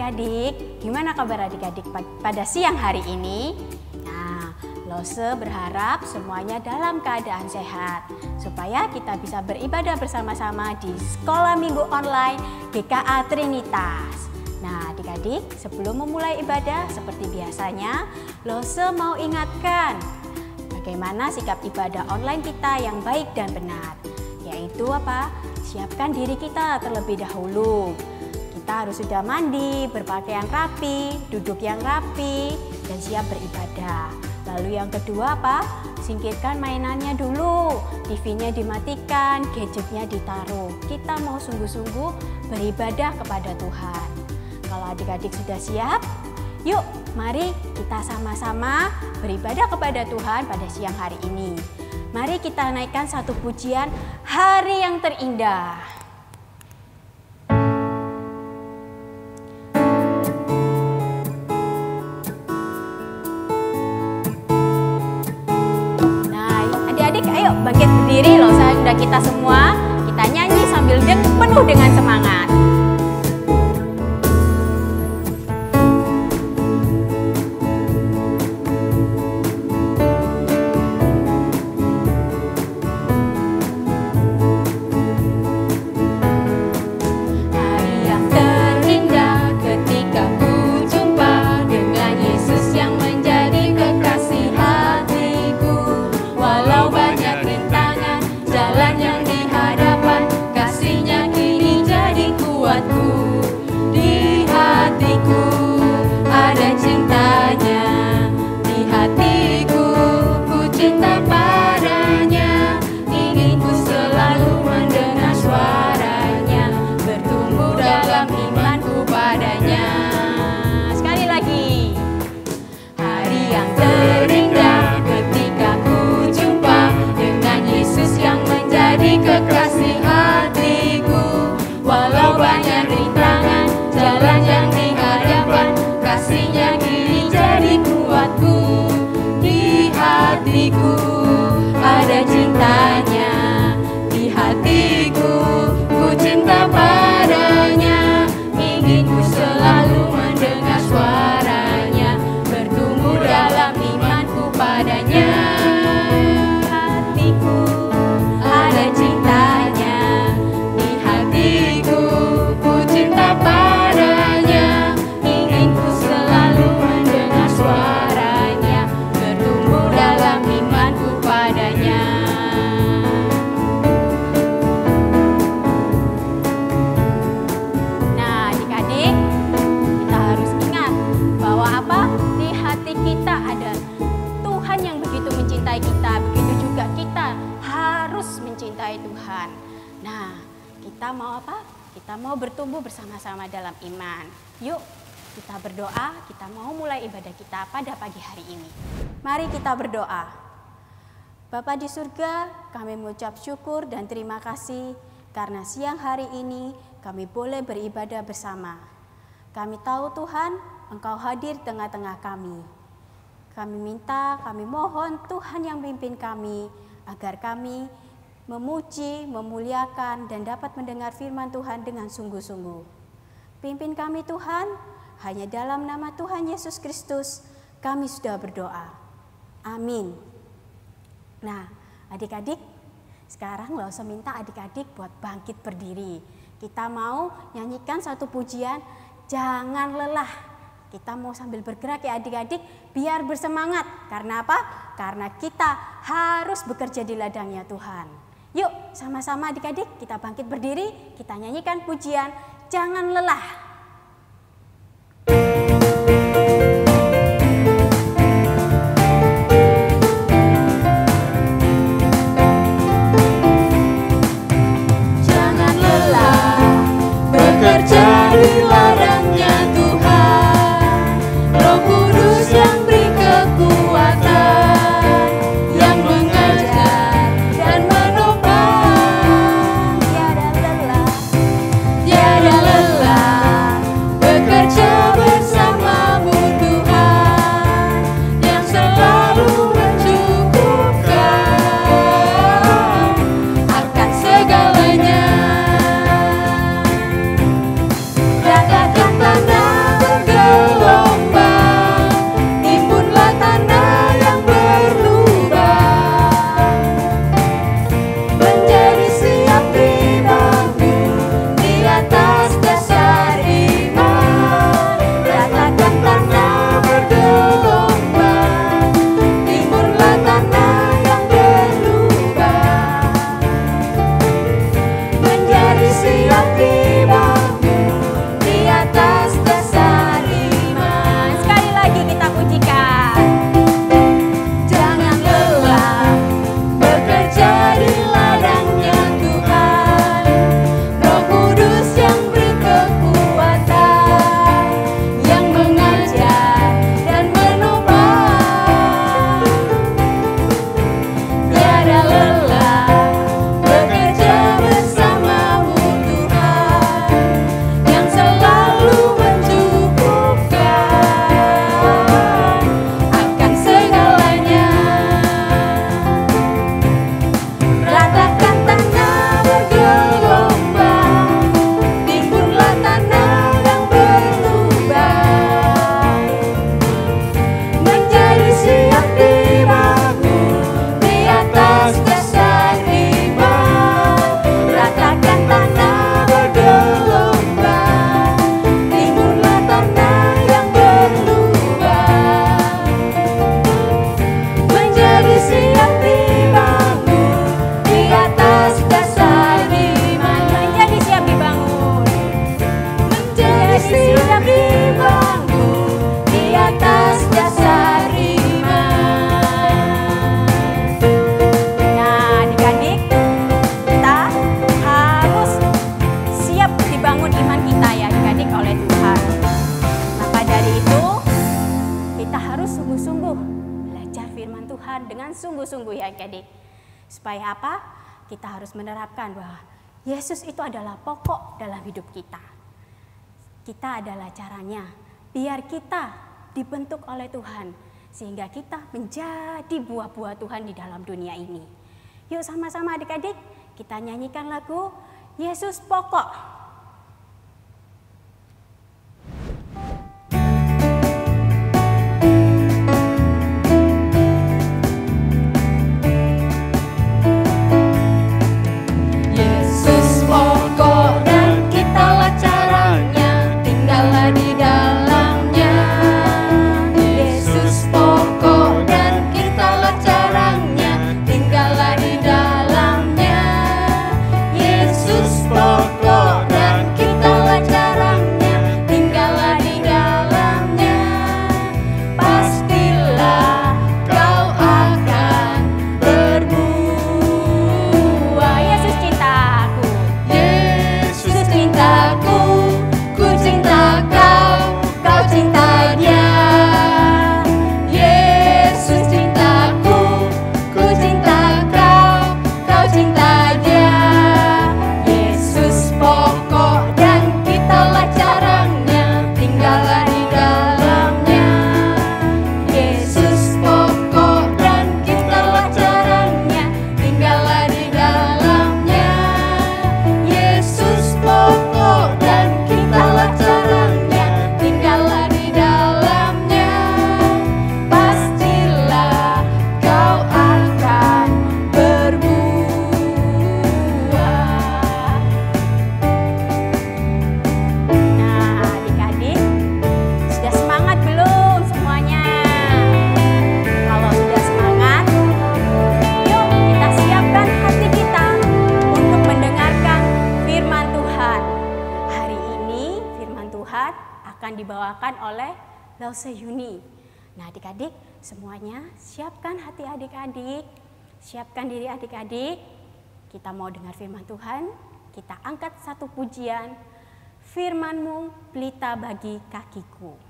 adik-adik, gimana kabar adik-adik pada siang hari ini? Nah, Lose berharap semuanya dalam keadaan sehat supaya kita bisa beribadah bersama-sama di Sekolah Minggu Online GKA Trinitas. Nah, adik-adik, sebelum memulai ibadah seperti biasanya, Lose mau ingatkan bagaimana sikap ibadah online kita yang baik dan benar. Yaitu apa? Siapkan diri kita terlebih dahulu. Kita harus sudah mandi, berpakaian rapi, duduk yang rapi, dan siap beribadah. Lalu yang kedua apa? Singkirkan mainannya dulu, TV-nya dimatikan, gadgetnya ditaruh. Kita mau sungguh-sungguh beribadah kepada Tuhan. Kalau adik-adik sudah siap, yuk mari kita sama-sama beribadah kepada Tuhan pada siang hari ini. Mari kita naikkan satu pujian, Hari yang Terindah. Ayo bangkit berdiri loh, sudah kita semua, kita nyanyi sambil penuh dengan semangat. Kekasih hatiku, walau banyak rintangan, jalan yang di hadapan, kasihnya kini jadi kuatku. Di hatiku ada cintanya, di hatiku ku cinta padanya, ingin ku selalu mendengar suaranya, bertumbuh dalam imanku padanya. Tuhan. Nah, kita mau apa? Kita mau bertumbuh bersama-sama dalam iman. Yuk, kita berdoa, kita mau mulai ibadah kita pada pagi hari ini. Mari kita berdoa. Bapa di surga, kami mengucap syukur dan terima kasih karena siang hari ini kami boleh beribadah bersama. Kami tahu Tuhan, Engkau hadir tengah-tengah kami. Kami minta, kami mohon Tuhan yang pimpin kami agar kami memuji, memuliakan, dan dapat mendengar firman Tuhan dengan sungguh-sungguh. Pimpin kami Tuhan, hanya dalam nama Tuhan Yesus Kristus kami sudah berdoa. Amin. Nah, adik-adik, sekarang Lose minta adik-adik buat bangkit berdiri. Kita mau nyanyikan satu pujian, Jangan Lelah. Kita mau sambil bergerak ya adik-adik, biar bersemangat. Karena apa? Karena kita harus bekerja di ladangnya Tuhan. Yuk, sama-sama adik-adik kita bangkit berdiri, kita nyanyikan pujian Jangan Lelah. Jangan lelah bekerja di ladangnya Tuhan, Roh Kudus yang beri kekuatan, yang mengajar dan menopang. Tiada lelah sungguh-sungguh belajar firman Tuhan dengan sungguh-sungguh ya adik-adik. Supaya apa? Kita harus menerapkan bahwa Yesus itu adalah pokok dalam hidup kita. Kita adalah caranya biar kita dibentuk oleh Tuhan sehingga kita menjadi buah-buah Tuhan di dalam dunia ini. Yuk sama-sama adik-adik kita nyanyikan lagu Yesus Pokok. Dibawakan oleh Lause Yuni. Nah adik-adik semuanya siapkan hati adik-adik, siapkan diri adik-adik. Kita mau dengar firman Tuhan, kita angkat satu pujian. Firman-Mu pelita bagi kakiku.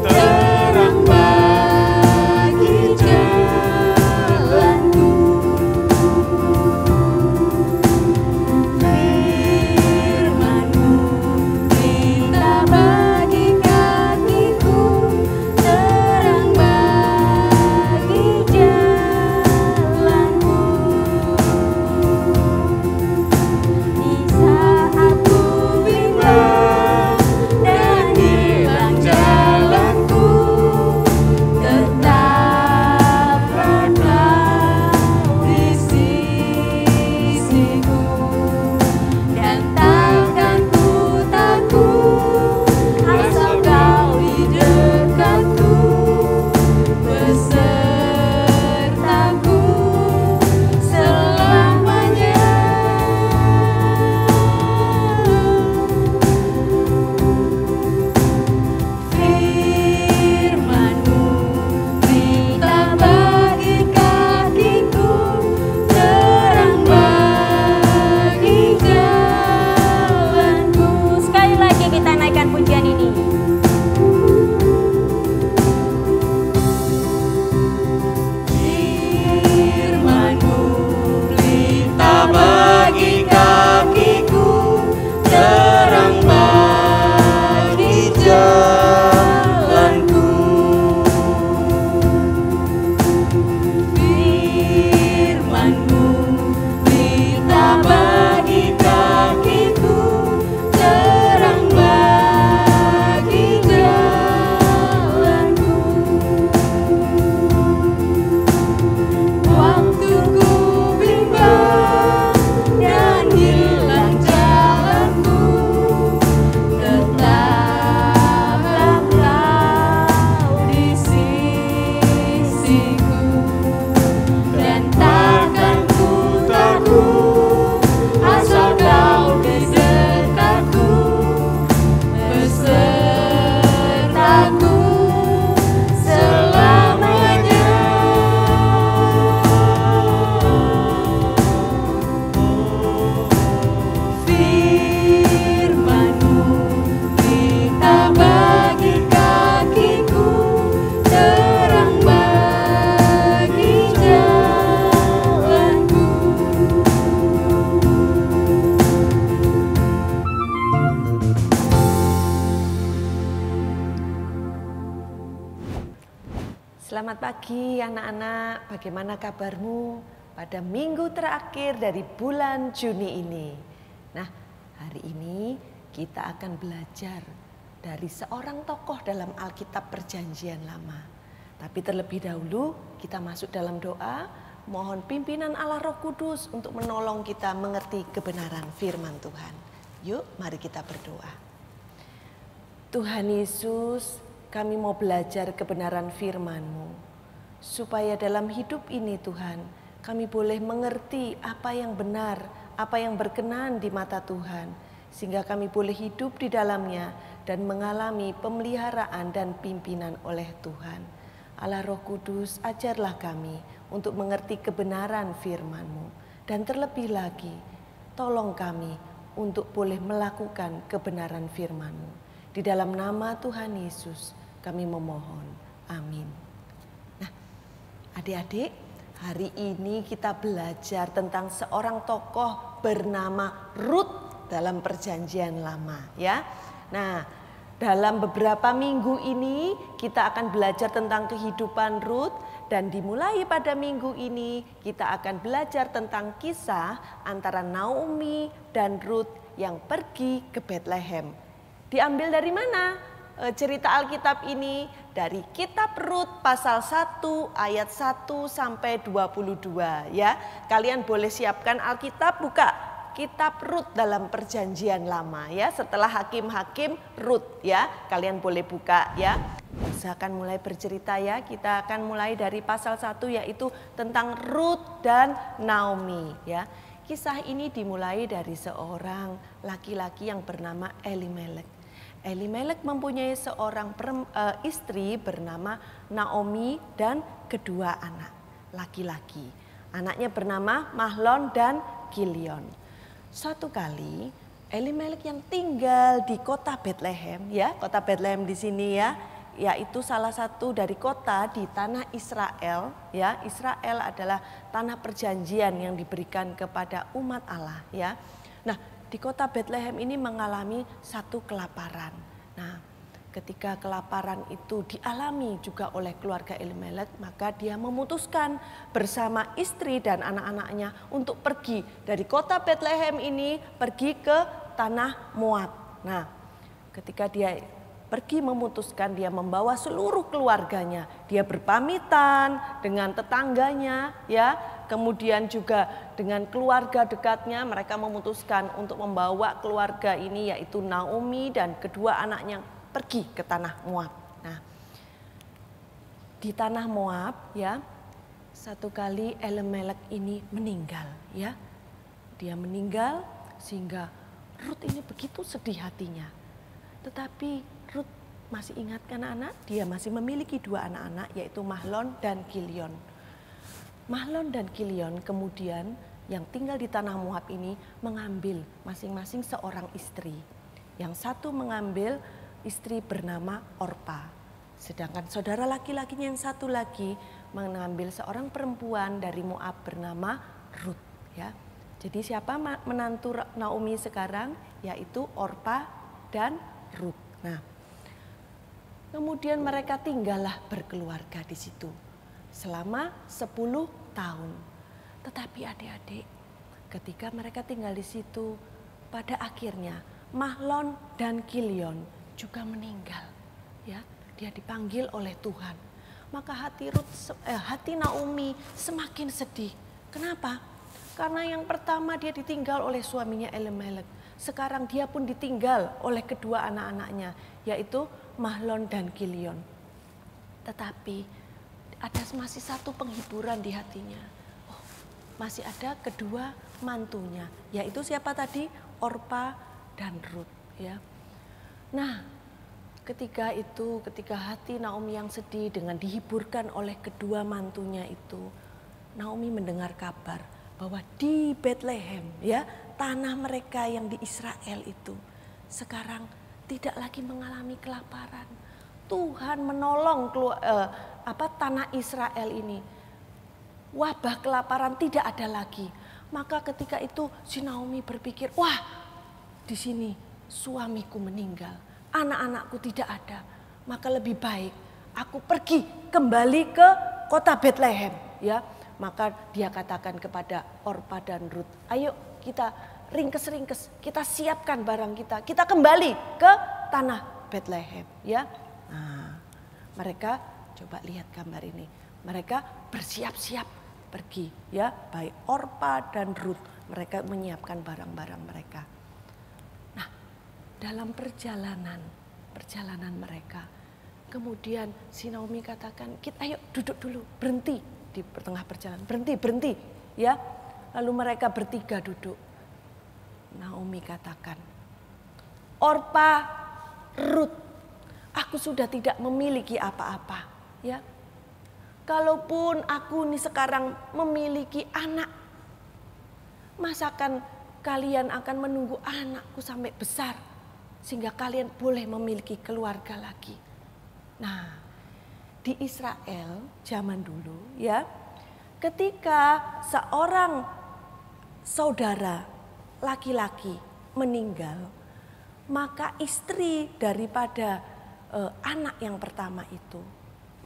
Terang bagi jalanku. Selamat pagi anak-anak, bagaimana kabarmu pada minggu terakhir dari bulan Juni ini? Nah, hari ini kita akan belajar dari seorang tokoh dalam Alkitab Perjanjian Lama. Tapi terlebih dahulu kita masuk dalam doa, mohon pimpinan Allah Roh Kudus untuk menolong kita mengerti kebenaran firman Tuhan. Yuk, mari kita berdoa. Tuhan Yesus, kami mau belajar kebenaran firman-Mu, supaya dalam hidup ini Tuhan, kami boleh mengerti apa yang benar, apa yang berkenan di mata Tuhan, sehingga kami boleh hidup di dalamnya dan mengalami pemeliharaan dan pimpinan oleh Tuhan. Allah Roh Kudus, ajarlah kami untuk mengerti kebenaran firman-Mu, dan terlebih lagi, tolong kami untuk boleh melakukan kebenaran firman-Mu. Di dalam nama Tuhan Yesus, kami memohon. Amin. Nah, adik-adik, hari ini kita belajar tentang seorang tokoh bernama Rut dalam Perjanjian Lama, ya. Nah, dalam beberapa minggu ini kita akan belajar tentang kehidupan Rut, dan dimulai pada minggu ini kita akan belajar tentang kisah antara Naomi dan Rut yang pergi ke Bethlehem. Diambil dari mana? Cerita Alkitab ini dari kitab Rut pasal 1 ayat 1 sampai 22 ya. Kalian boleh siapkan Alkitab, buka kitab Rut dalam Perjanjian Lama ya. Setelah Hakim-Hakim, Rut ya. Kalian boleh buka ya. Saya akan mulai bercerita ya. Kita akan mulai dari pasal 1 yaitu tentang Rut dan Naomi ya. Kisah ini dimulai dari seorang laki-laki yang bernama Elimelek. Elimelek mempunyai seorang istri bernama Naomi dan kedua anak laki-laki. Anaknya bernama Mahlon dan Kilion. Suatu kali Elimelek yang tinggal di kota Bethlehem ya, kota Bethlehem di sini ya, yaitu salah satu dari kota di tanah Israel ya. Israel adalah tanah perjanjian yang diberikan kepada umat Allah ya. Nah, di kota Bethlehem ini mengalami satu kelaparan. Nah, ketika kelaparan itu dialami juga oleh keluarga Elimelek, maka dia memutuskan bersama istri dan anak-anaknya untuk pergi dari kota Bethlehem ini pergi ke tanah Moab. Nah, ketika dia pergi memutuskan, dia membawa seluruh keluarganya. Dia berpamitan dengan tetangganya ya. Kemudian juga dengan keluarga dekatnya mereka memutuskan untuk membawa keluarga ini yaitu Naomi dan kedua anaknya pergi ke tanah Moab. Nah, di tanah Moab ya, satu kali Elimelek ini meninggal ya. Dia meninggal sehingga Rut ini begitu sedih hatinya. Tetapi Rut masih ingat kan anak, dia masih memiliki dua anak-anak yaitu Mahlon dan Kilion. Mahlon dan Kilion kemudian yang tinggal di tanah Moab ini mengambil masing-masing seorang istri. Yang satu mengambil istri bernama Orpa. Sedangkan saudara laki-lakinya yang satu lagi mengambil seorang perempuan dari Moab bernama Rut. Ya. Jadi siapa menantu Naomi sekarang? Yaitu Orpa dan Rut. Nah, kemudian mereka tinggallah berkeluarga di situ selama 10 tahun. Tetapi adik-adik, ketika mereka tinggal di situ, pada akhirnya Mahlon dan Kilion juga meninggal. Ya, dia dipanggil oleh Tuhan. Maka hati Naomi semakin sedih. Kenapa? Karena yang pertama dia ditinggal oleh suaminya Elimelek. Sekarang dia pun ditinggal oleh kedua anak-anaknya, yaitu Mahlon dan Kilion. Tetapi ada masih satu penghiburan di hatinya. Oh, masih ada kedua mantunya, yaitu siapa tadi? Orpa dan Rut. Ya. Nah, ketika hati Naomi yang sedih dengan dihiburkan oleh kedua mantunya itu, Naomi mendengar kabar bahwa di Bethlehem, ya, tanah mereka yang di Israel itu sekarang tidak lagi mengalami kelaparan. Tuhan menolong tanah Israel ini. Wabah kelaparan tidak ada lagi. Maka ketika itu si Naomi berpikir, wah, di sini suamiku meninggal, anak-anakku tidak ada. Maka lebih baik aku pergi kembali ke kota Bethlehem, ya. Maka dia katakan kepada Orpa dan Rut, ayo kita ringkes-ringkes, kita siapkan barang kita kembali ke tanah Bethlehem, ya. Nah, mereka coba lihat gambar ini, mereka bersiap-siap pergi, ya, baik Orpa dan Rut, mereka menyiapkan barang-barang mereka. Nah, dalam perjalanan mereka, kemudian si Naomi katakan, kita ayo duduk dulu, berhenti di tengah perjalanan, berhenti, ya. Lalu mereka bertiga duduk. Naomi katakan, Orpa, Rut, aku sudah tidak memiliki apa-apa, ya. Kalaupun aku nih sekarang memiliki anak, masakan kalian akan menunggu anakku sampai besar sehingga kalian boleh memiliki keluarga lagi. Nah, di Israel zaman dulu, ya, ketika seorang saudara laki-laki meninggal, maka istri daripada anak yang pertama itu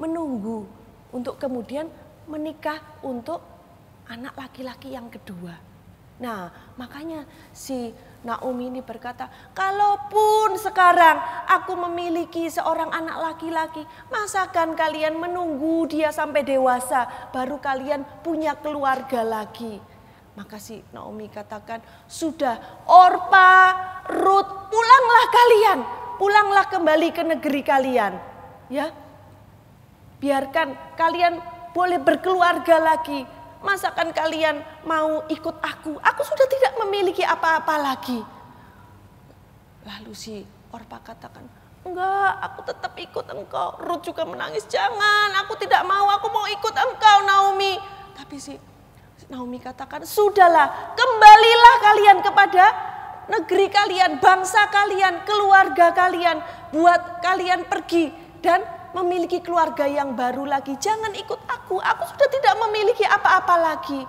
menunggu untuk kemudian menikah untuk anak laki-laki yang kedua. Nah, makanya si Naomi ini berkata, kalaupun sekarang aku memiliki seorang anak laki-laki, masakan kalian menunggu dia sampai dewasa baru kalian punya keluarga lagi. Maka si Naomi katakan, sudah Orpa, Rut, pulanglah kembali ke negeri kalian, ya. Biarkan kalian boleh berkeluarga lagi. Masakan kalian mau ikut aku? Aku sudah tidak memiliki apa-apa lagi. Lalu si Orpa katakan, enggak, aku tetap ikut engkau. Rut juga menangis, jangan, aku tidak mau, aku mau ikut engkau Naomi. Tapi si Naomi katakan, sudahlah, kembalilah kalian kepada negeri kalian, bangsa kalian, keluarga kalian. Buat kalian pergi dan memiliki keluarga yang baru lagi. Jangan ikut aku sudah tidak memiliki apa-apa lagi.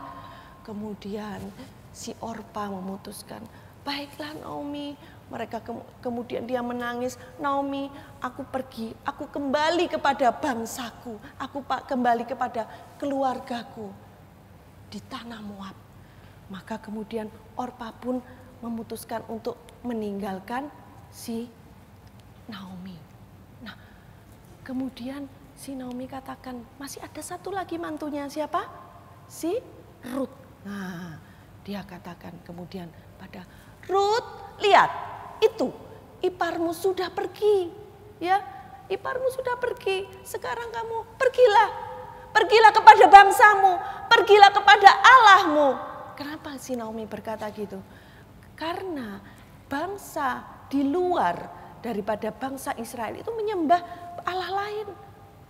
Kemudian si Orpa memutuskan, baiklah Naomi. Mereka kemudian dia menangis, Naomi, aku pergi, aku kembali kepada bangsaku, aku kembali kepada keluargaku di tanah Moab. Maka kemudian Orpa pun memutuskan untuk meninggalkan si Naomi. Nah, kemudian si Naomi katakan, masih ada satu lagi mantunya, siapa? Si Rut. Nah, dia katakan kemudian pada Rut, lihat, itu iparmu sudah pergi, ya, iparmu sudah pergi. Sekarang kamu pergilah kepada bangsamu, pergilah kepada Allahmu. Kenapa si Naomi berkata gitu? Karena bangsa di luar daripada bangsa Israel itu menyembah Allah lain,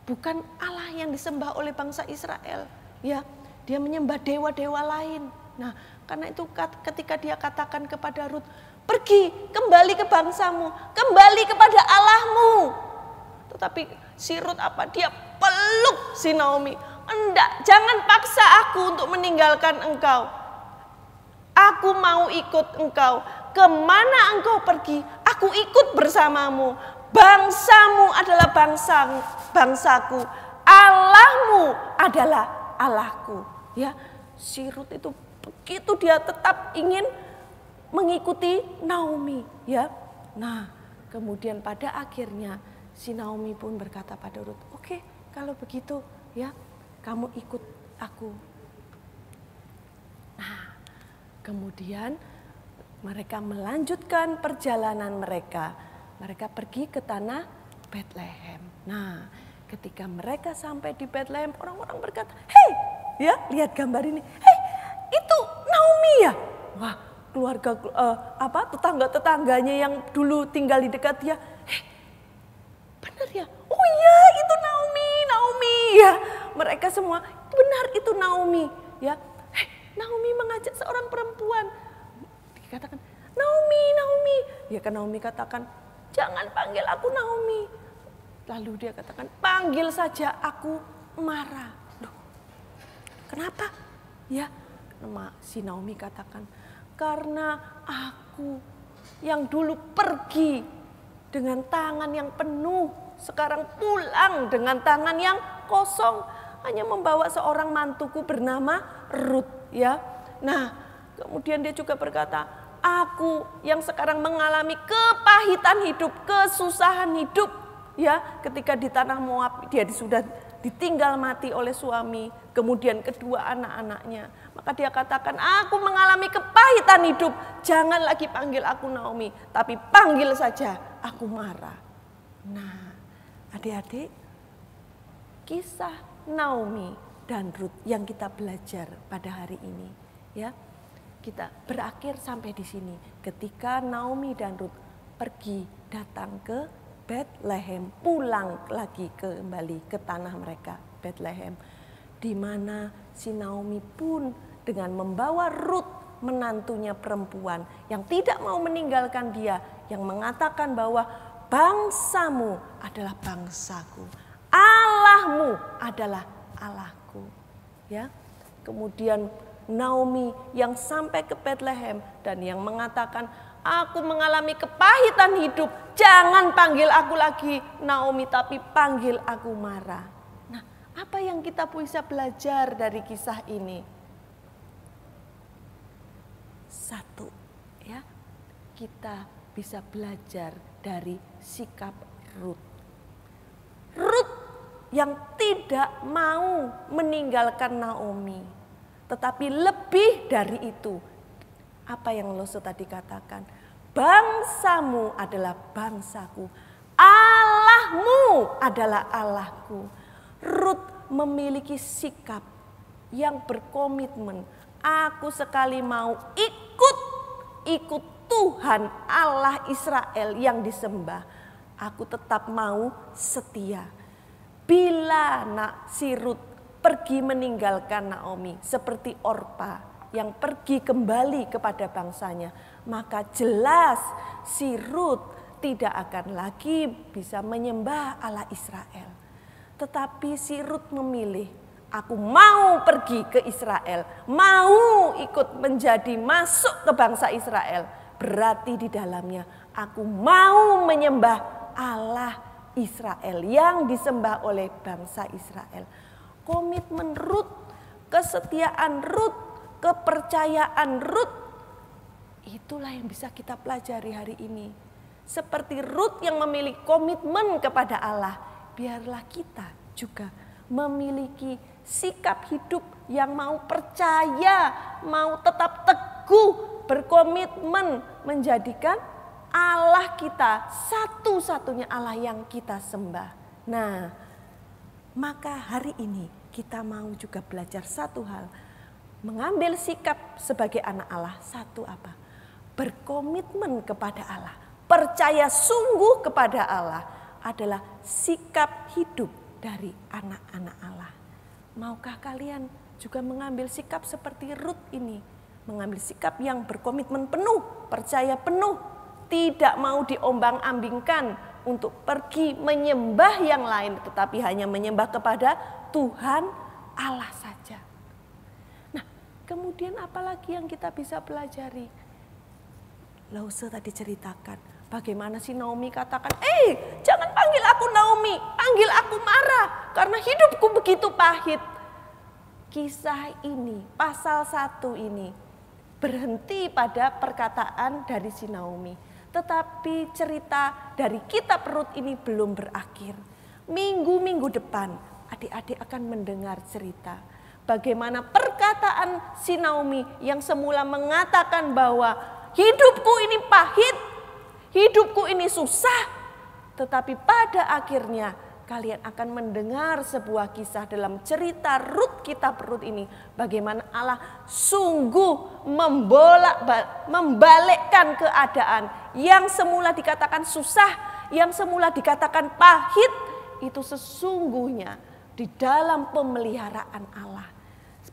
bukan Allah yang disembah oleh bangsa Israel, ya. Dia menyembah dewa-dewa lain. Nah, karena itu ketika dia katakan kepada Rut, pergi kembali ke bangsamu, kembali kepada Allahmu. Tetapi si Rut apa? Dia peluk si Naomi. Enggak, jangan paksa aku untuk meninggalkan engkau. Aku mau ikut engkau. Kemana engkau pergi, aku ikut bersamamu. Bangsamu adalah bangsaku. Allahmu adalah Allahku. Ya, si Rut itu begitu dia tetap ingin mengikuti Naomi, ya. Nah, kemudian pada akhirnya si Naomi pun berkata pada Rut, oke, kalau begitu, ya, kamu ikut aku. Nah, kemudian mereka melanjutkan perjalanan mereka. Mereka pergi ke tanah Bethlehem. Nah, ketika mereka sampai di Bethlehem, orang-orang berkata, hei, ya, lihat gambar ini. Hei, itu Naomi ya? Wah, keluarga tetangga-tetangganya yang dulu tinggal di dekat dia. Hei, benar ya? Oh iya, itu Naomi ya. Mereka semua, benar itu Naomi, ya. Hei, Naomi mengajak seorang perempuan. Dikatakan, Naomi. Ya kan Naomi katakan, jangan panggil aku Naomi. Lalu dia katakan, panggil saja aku Mara. Loh, kenapa? Ya, si Naomi katakan, karena aku yang dulu pergi dengan tangan yang penuh sekarang pulang dengan tangan yang kosong, hanya membawa seorang mantuku bernama Rut, ya. Nah, kemudian dia juga berkata, aku yang sekarang mengalami kepahitan hidup, kesusahan hidup, ya, ketika di tanah Moab dia sudah ditinggal mati oleh suami, kemudian kedua anak-anaknya. Maka dia katakan, aku mengalami kepahitan hidup, jangan lagi panggil aku Naomi, tapi panggil saja aku Mara. Nah, adik-adik, kisah Naomi dan Rut yang kita belajar pada hari ini, ya, kita berakhir sampai di sini. Ketika Naomi dan Rut pergi datang ke Bethlehem, pulang lagi kembali ke tanah mereka, Bethlehem, di mana si Naomi pun dengan membawa Rut, menantunya perempuan yang tidak mau meninggalkan dia, yang mengatakan bahwa bangsamu adalah bangsaku, Allahmu adalah Allahku, ya. Kemudian Naomi yang sampai ke Bethlehem dan yang mengatakan, aku mengalami kepahitan hidup, jangan panggil aku lagi Naomi, tapi panggil aku Mara. Nah, apa yang kita bisa belajar dari kisah ini? Satu, ya, kita bisa belajar dari sikap Rut. Rut yang tidak mau meninggalkan Naomi, tetapi lebih dari itu, apa yang Loso tadi katakan, bangsamu adalah bangsaku, Allahmu adalah Allahku. Rut memiliki sikap yang berkomitmen, aku sekali mau ikut Tuhan Allah Israel yang disembah, aku tetap mau setia. Bila si Rut pergi meninggalkan Naomi seperti Orpa yang pergi kembali kepada bangsanya, maka jelas si Rut tidak akan lagi bisa menyembah Allah Israel. Tetapi si Rut memilih, aku mau pergi ke Israel, mau ikut menjadi masuk ke bangsa Israel. Berarti di dalamnya aku mau menyembah Allah Israel yang disembah oleh bangsa Israel. Komitmen Rut, kesetiaan Rut, kepercayaan Rut, itulah yang bisa kita pelajari hari ini. Seperti Rut yang memiliki komitmen kepada Allah, biarlah kita juga memiliki sikap hidup yang mau percaya, mau tetap teguh, berkomitmen menjadikan Allah kita satu-satunya Allah yang kita sembah. Nah, maka hari ini kita mau juga belajar satu hal, mengambil sikap sebagai anak Allah. Satu apa? Berkomitmen kepada Allah, percaya sungguh kepada Allah adalah sikap hidup dari anak-anak Allah. Maukah kalian juga mengambil sikap seperti Rut ini? Mengambil sikap yang berkomitmen penuh, percaya penuh, tidak mau diombang-ambingkan untuk pergi menyembah yang lain, tetapi hanya menyembah kepada Tuhan Allah saja. Nah, kemudian apalagi yang kita bisa pelajari? Lause tadi ceritakan bagaimana si Naomi katakan, jangan panggil aku Naomi, panggil aku Mara, karena hidupku begitu pahit. Kisah ini, pasal 1 ini, berhenti pada perkataan dari si Naomi. Tetapi cerita dari kitab Rut ini belum berakhir. Minggu-minggu depan adik-adik akan mendengar cerita bagaimana perkataan si Naomi yang semula mengatakan bahwa hidupku ini pahit, hidupku ini susah. Tetapi pada akhirnya kalian akan mendengar sebuah kisah dalam cerita Rut, kitab Rut ini. Bagaimana Allah sungguh membalikkan keadaan yang semula dikatakan susah, yang semula dikatakan pahit. Itu sesungguhnya di dalam pemeliharaan Allah.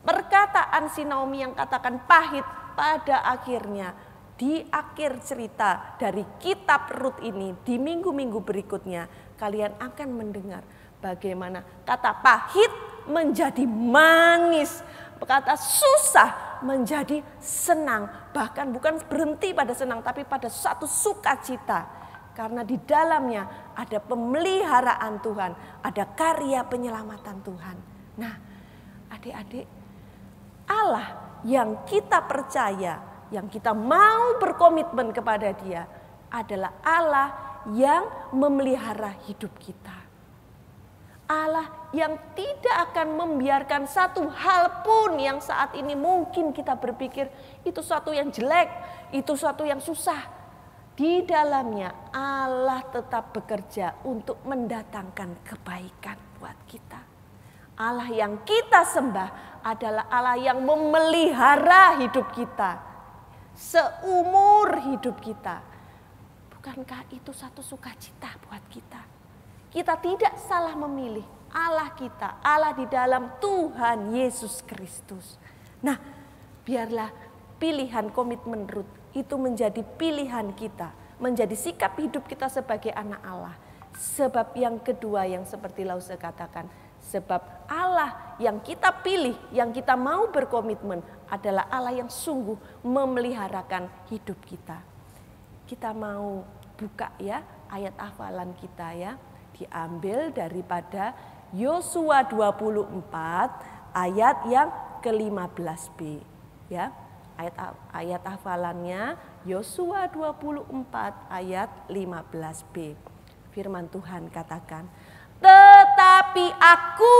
Perkataan si Naomi yang katakan pahit pada akhirnya di akhir cerita dari kitab Rut ini, di minggu-minggu berikutnya, kalian akan mendengar bagaimana kata pahit menjadi manis, kata susah menjadi senang. Bahkan bukan berhenti pada senang, tapi pada satu sukacita. karena di dalamnya ada pemeliharaan Tuhan, ada karya penyelamatan Tuhan. Nah, adik-adik, Allah yang kita percaya, yang kita mau berkomitmen kepada Dia adalah Allah yang memelihara hidup kita. Allah yang tidak akan membiarkan satu hal pun yang saat ini mungkin kita berpikir itu suatu yang jelek, itu suatu yang susah. Di dalamnya Allah tetap bekerja untuk mendatangkan kebaikan buat kita. Allah yang kita sembah adalah Allah yang memelihara hidup kita seumur hidup kita. Bukankah itu satu sukacita buat kita? Kita tidak salah memilih Allah kita, Allah di dalam Tuhan Yesus Kristus. Nah, biarlah pilihan komitmen Ruth itu menjadi pilihan kita, menjadi sikap hidup kita sebagai anak Allah. Sebab yang kedua yang seperti Lause katakan, sebab Allah yang kita pilih, yang kita mau berkomitmen adalah Allah yang sungguh memeliharakan hidup kita. Kita mau buka ya ayat hafalan kita ya. Diambil daripada Yosua 24 ayat yang ke-15b ya. Ayat hafalannya Yosua 24 ayat 15b. Firman Tuhan katakan, "Tetapi aku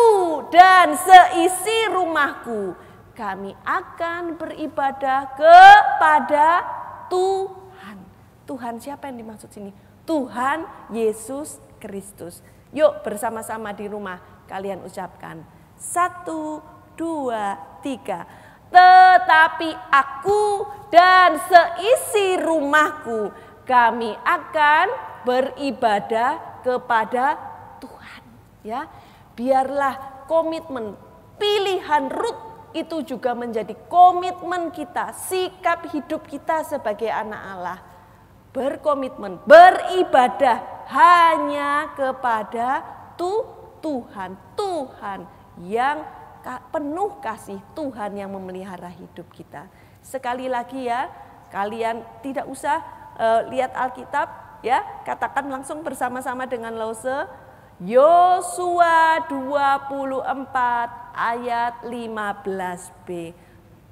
dan seisi rumahku kami akan beribadah kepada Tuhan." Tuhan siapa yang dimaksud sini? Tuhan Yesus Kristus. Yuk bersama-sama di rumah kalian ucapkan 1, 2, 3. Tetapi aku dan seisi rumahku kami akan beribadah kepada Tuhan. Ya, biarlah komitmen pilihan Ruth itu juga menjadi komitmen kita, sikap hidup kita sebagai anak Allah. Berkomitmen, beribadah hanya kepada Tuhan. Tuhan yang penuh kasih, Tuhan yang memelihara hidup kita. Sekali lagi ya, kalian tidak usah lihat Alkitab ya, katakan langsung bersama-sama dengan Lause. Yosua 24 ayat 15b.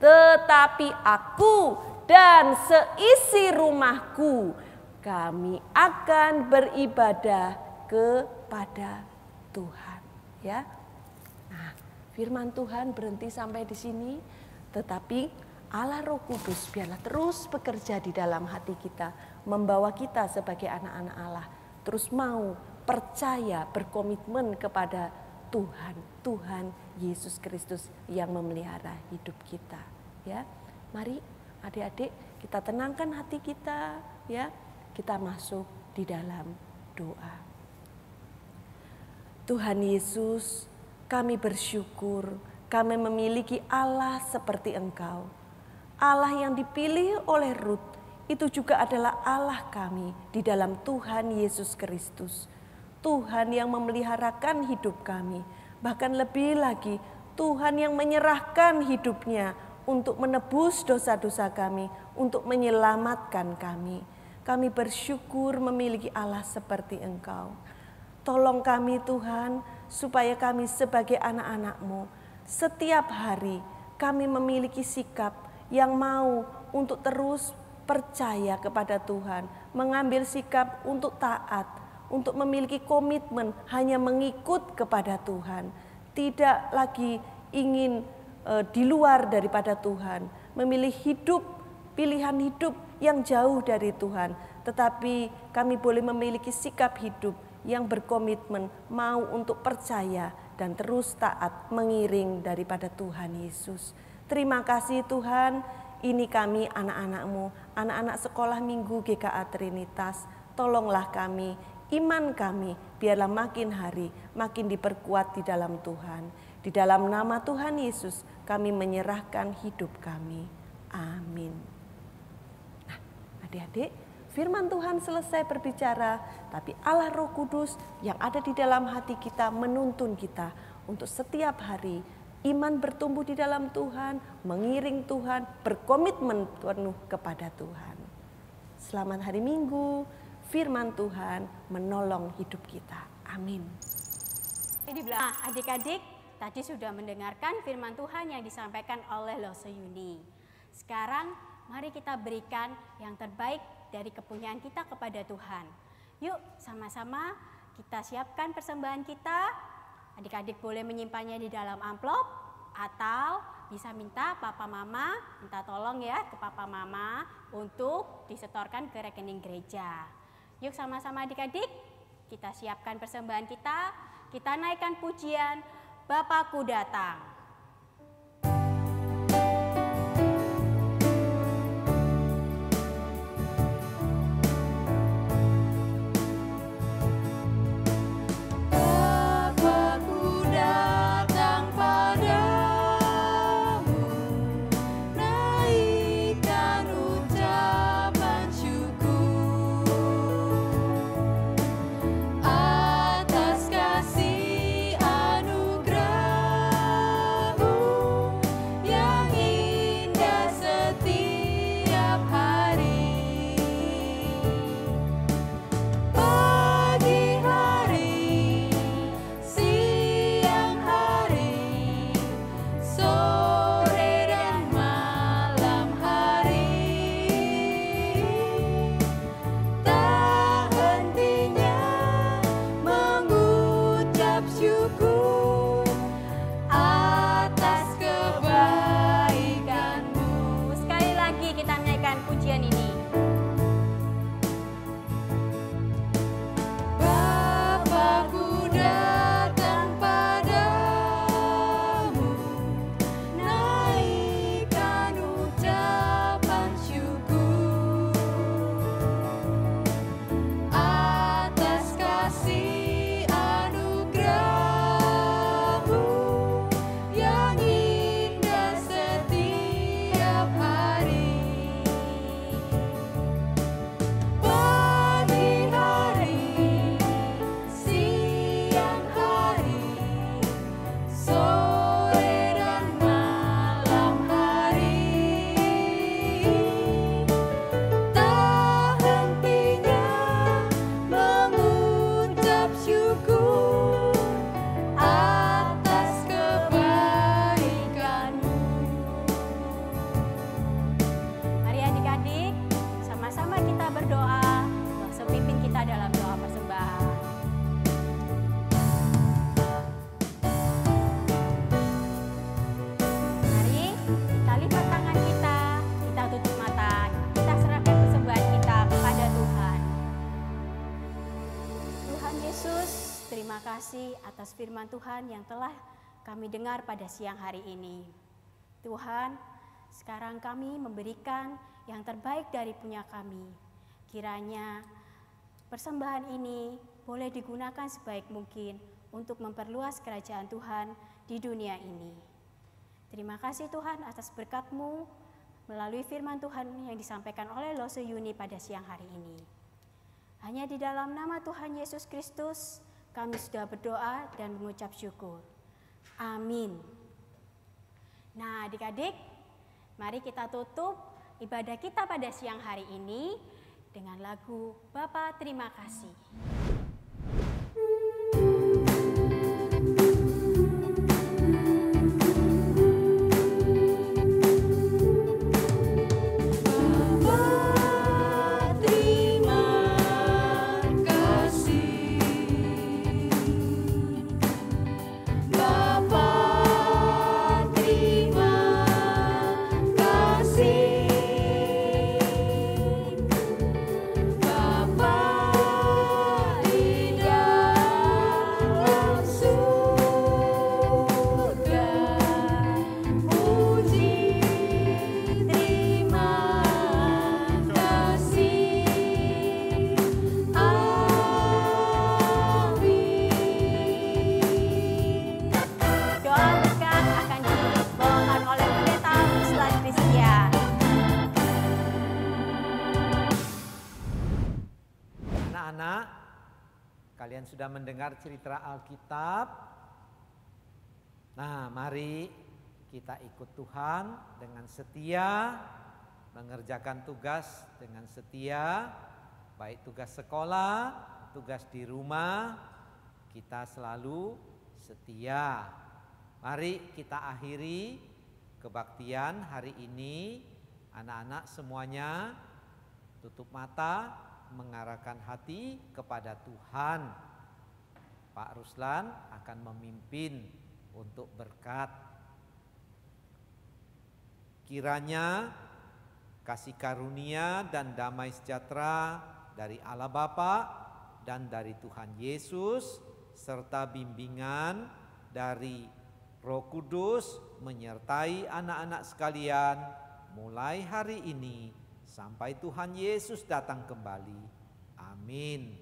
Tetapi aku dan seisi rumahku kami akan beribadah kepada Tuhan. Ya, nah, firman Tuhan berhenti sampai di sini. Tetapi Allah Roh Kudus biarlah terus bekerja di dalam hati kita, membawa kita sebagai anak-anak Allah terus mau percaya, berkomitmen kepada Tuhan, Tuhan Yesus Kristus yang memelihara hidup kita. Ya, mari adik-adik, kita tenangkan hati kita, ya. Kita masuk di dalam doa. Tuhan Yesus, kami bersyukur kami memiliki Allah seperti Engkau. Allah yang dipilih oleh Ruth itu juga adalah Allah kami di dalam Tuhan Yesus Kristus. Tuhan yang memeliharakan hidup kami, bahkan lebih lagi Tuhan yang menyerahkan hidupnya untuk menebus dosa-dosa kami, untuk menyelamatkan kami. Kami bersyukur memiliki Allah seperti Engkau. Tolong kami Tuhan, supaya kami sebagai anak-anak-Mu, setiap hari kami memiliki sikap yang mau untuk terus percaya kepada Tuhan, mengambil sikap untuk taat, untuk memiliki komitmen hanya mengikut kepada Tuhan. Tidak lagi ingin di luar daripada Tuhan, memilih hidup, pilihan hidup yang jauh dari Tuhan. Tetapi kami boleh memiliki sikap hidup yang berkomitmen mau untuk percaya dan terus taat mengiring daripada Tuhan Yesus. Terima kasih Tuhan, ini kami anak-anak-Mu, anak-anak sekolah minggu GKA Trinitas. Tolonglah kami, iman kami biarlah makin hari makin diperkuat di dalam Tuhan. Di dalam nama Tuhan Yesus kami menyerahkan hidup kami. Amin. Nah, adik-adik, firman Tuhan selesai berbicara, tapi Allah Roh Kudus yang ada di dalam hati kita menuntun kita untuk setiap hari iman bertumbuh di dalam Tuhan, mengiring Tuhan, berkomitmen penuh kepada Tuhan. Selamat hari Minggu. firman Tuhan menolong hidup kita. Amin. Nah, adik-adik tadi sudah mendengarkan firman Tuhan yang disampaikan oleh Lose Yuni. Sekarang mari kita berikan yang terbaik dari kepunyaan kita kepada Tuhan. Yuk sama-sama kita siapkan persembahan kita. Adik-adik boleh menyimpannya di dalam amplop atau bisa minta papa mama, minta tolong ya ke papa mama untuk disetorkan ke rekening gereja. Yuk sama-sama adik-adik kita siapkan persembahan kita naikkan pujian Bapakku Datang. Terima kasih atas firman Tuhan yang telah kami dengar pada siang hari ini. Tuhan, sekarang kami memberikan yang terbaik dari punya kami. Kiranya persembahan ini boleh digunakan sebaik mungkin untuk memperluas kerajaan Tuhan di dunia ini. Terima kasih Tuhan atas berkat-Mu melalui firman Tuhan yang disampaikan oleh Lose Yuni pada siang hari ini. Hanya di dalam nama Tuhan Yesus Kristus kami sudah berdoa dan mengucap syukur. Amin. Nah adik-adik, mari kita tutup ibadah kita pada siang hari ini dengan lagu Bapa Terima Kasih. Anak-anak, kalian sudah mendengar cerita Alkitab. Nah, mari kita ikut Tuhan dengan setia, mengerjakan tugas dengan setia, baik tugas sekolah, tugas di rumah, kita selalu setia. Mari kita akhiri kebaktian hari ini. Anak-anak semuanya tutup mata, mengarahkan hati kepada Tuhan. Pak Ruslan akan memimpin untuk berkat. Kiranya kasih karunia dan damai sejahtera dari Allah Bapa dan dari Tuhan Yesus serta bimbingan dari Roh Kudus menyertai anak-anak sekalian mulai hari ini sampai Tuhan Yesus datang kembali. Amin.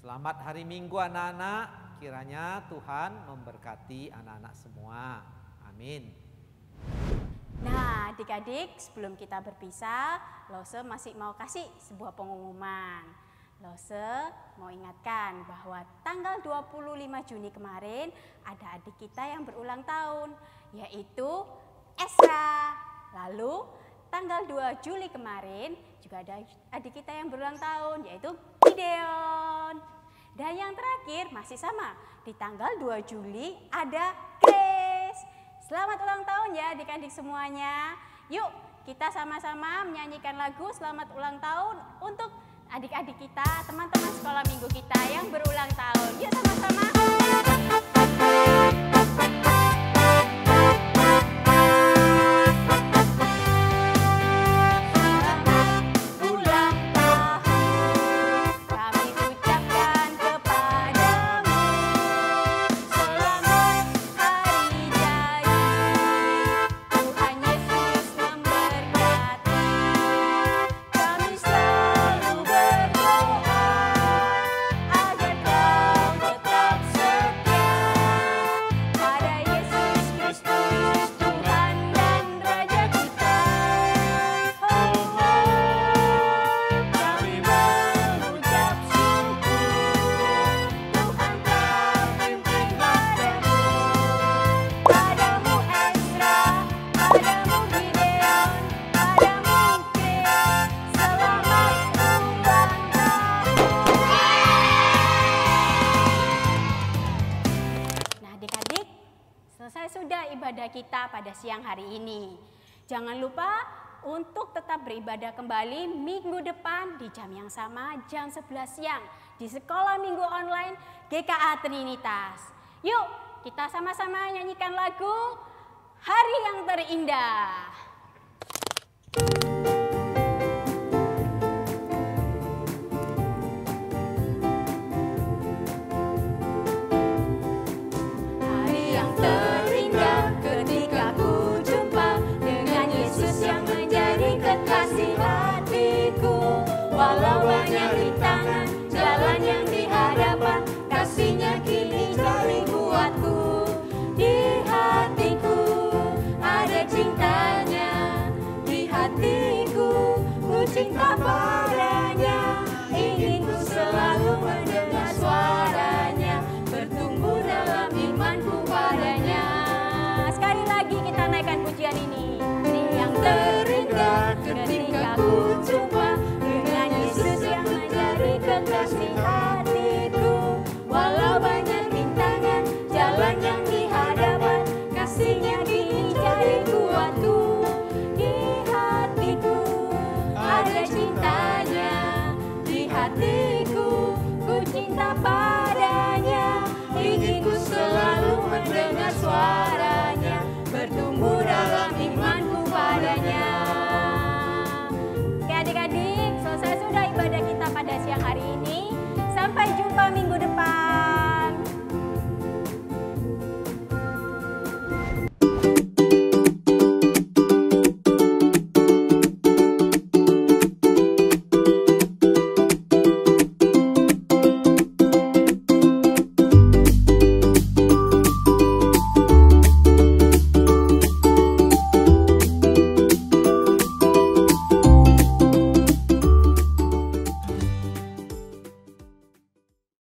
Selamat hari Minggu anak-anak, kiranya Tuhan memberkati anak-anak semua. Amin. Nah, adik-adik, sebelum kita berpisah, Lose masih mau kasih sebuah pengumuman. Lose mau ingatkan bahwa tanggal 25 Juni kemarin ada adik kita yang berulang tahun, yaitu Esra. Lalu tanggal 2 Juli kemarin juga ada adik kita yang berulang tahun, yaitu Gideon. Dan yang terakhir masih sama, di tanggal 2 Juli ada Grace. Selamat ulang tahun ya adik-adik semuanya. Yuk kita sama-sama menyanyikan lagu selamat ulang tahun untuk adik-adik kita, teman-teman sekolah minggu kita yang berulang tahun. Yuk sama-sama. Kita pada siang hari ini. Jangan lupa untuk tetap beribadah kembali minggu depan di jam yang sama, jam 11 siang di Sekolah Minggu Online GKA Trinitas. Yuk kita sama-sama nyanyikan lagu Hari yang Terindah. Walau banyak rintangan, jalan yang di hadapan, kasih-Nya kini jadi buatku. Di hatiku ada cintanya, di hatiku ku cinta padanya. Ingin ku selalu mendengar suaranya, bertumbuh dalam imanku padanya. Sekali lagi kita naikkan pujian ini. Hari yang terindah ketika ku jumpa Yesus yang menjadi kekasih hatiku. Walau banyak rintangan, jalan yang di hadapan, kasih-Nya kini jadi kuatku. Di hatiku ada cintanya, di hatiku ku cinta padanya. Ingin ku selalu mendengar suara